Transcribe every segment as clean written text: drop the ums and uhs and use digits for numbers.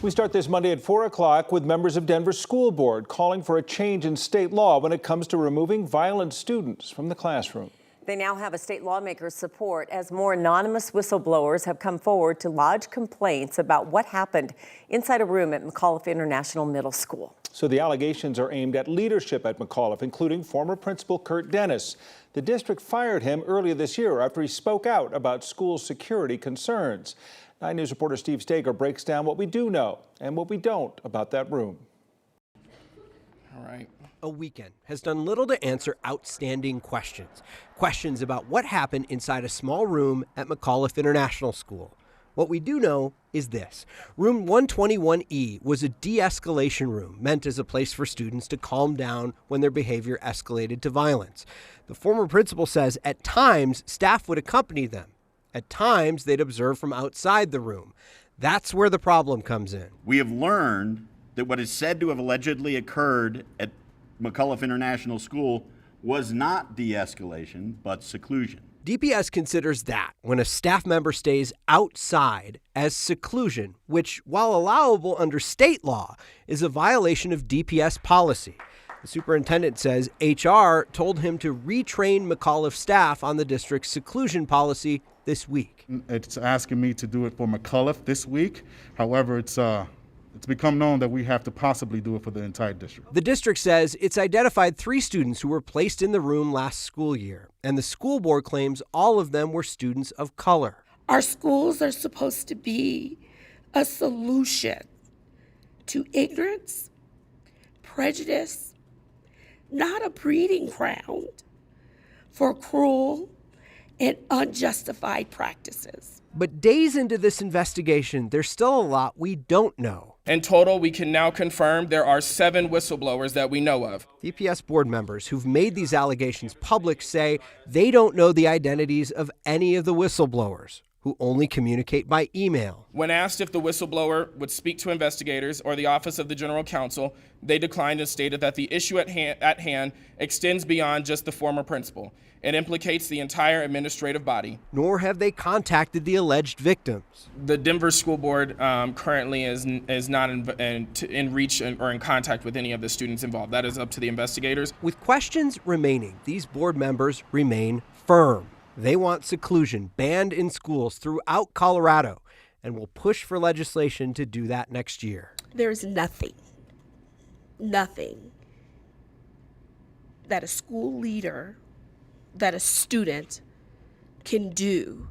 We start this Monday at 4 o'clock with members of Denver School Board calling for a change in state law when it comes to removing violent students from the classroom. They now have a state lawmaker's support as more anonymous whistleblowers have come forward to lodge complaints about what happened inside a room at McAuliffe International Middle School. So the allegations are aimed at leadership at McAuliffe, including former principal Kurt Dennis. The district fired him earlier this year after he spoke out about school security concerns. 9 News reporter Steve Stager breaks down what we do know and what we don't about that room. All right. A weekend has done little to answer outstanding questions. Questions about what happened inside a small room at McAuliffe International School. What we do know is this. Room 121E was a de-escalation room meant as a place for students to calm down when their behavior escalated to violence. The former principal says at times staff would accompany them. At times they'd observe from outside the room. That's where the problem comes in. We have learned that what is said to have allegedly occurred at McAuliffe International School was not de-escalation, but seclusion. DPS considers that when a staff member stays outside as seclusion, which, while allowable under state law, is a violation of DPS policy. The superintendent says HR told him to retrain McAuliffe staff on the district's seclusion policy this week. It's asking me to do it for McAuliffe this week. However, it's become known that we have to possibly do it for the entire district. The district says it's identified 3 students who were placed in the room last school year, and the school board claims all of them were students of color. Our schools are supposed to be a solution to ignorance, prejudice, not a breeding ground for cruel and unjustified practices. But days into this investigation, there's still a lot we don't know. In total, we can now confirm there are 7 whistleblowers that we know of. DPS board members who've made these allegations public say they don't know the identities of any of the whistleblowers, who only communicate by email. When asked if the whistleblower would speak to investigators or the Office of the General Counsel, they declined and stated that the issue at hand extends beyond just the former principal. It implicates the entire administrative body. Nor have they contacted the alleged victims. The Denver School Board currently is not in reach or in contact with any of the students involved. That is up to the investigators. With questions remaining, these board members remain firm. They want seclusion banned in schools throughout Colorado and will push for legislation to do that next year. There's nothing that a school leader, that a student can do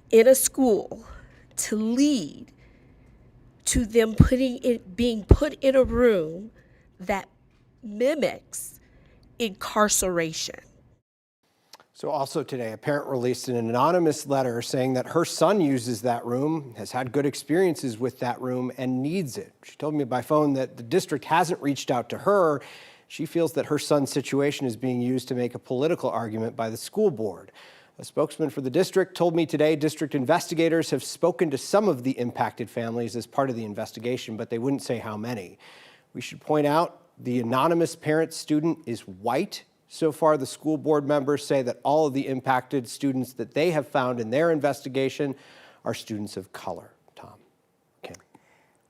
in a school to lead to them being put in a room that mimics incarceration. So also today, a parent released an anonymous letter saying that her son uses that room, has had good experiences with that room, and needs it. She told me by phone that the district hasn't reached out to her. She feels that her son's situation is being used to make a political argument by the school board. A spokesman for the district told me today district investigators have spoken to some of the impacted families as part of the investigation, but they wouldn't say how many. We should point out the anonymous parent student is white. So far, the school board members say that all of the impacted students that they have found in their investigation are students of color. Tom. Kim.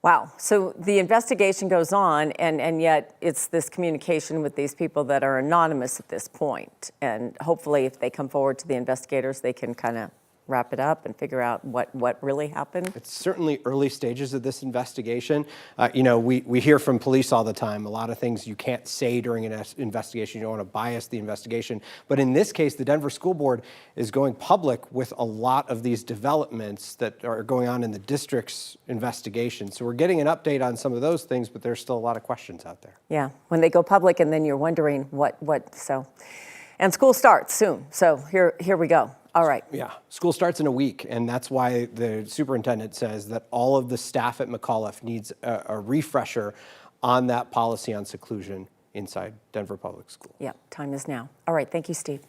Wow. So the investigation goes on, and yet it's this communication with these people that are anonymous at this point. And hopefully, if they come forward to the investigators, they can kind of wrap it up and figure out what really happened. It's certainly early stages of this investigation. We hear from police all the time, a lot of things you can't say during an investigation. You don't want to bias the investigation. But in this case, the Denver School Board is going public with a lot of these developments that are going on in the district's investigation. So we're getting an update on some of those things, but there's still a lot of questions out there. Yeah, when they go public and then you're wondering so. And school starts soon, so here we go. All right. Yeah, school starts in a week, and that's why the superintendent says that all of the staff at McAuliffe needs a refresher on that policy on seclusion inside Denver Public School. Yeah, time is now. All right, thank you, Steve.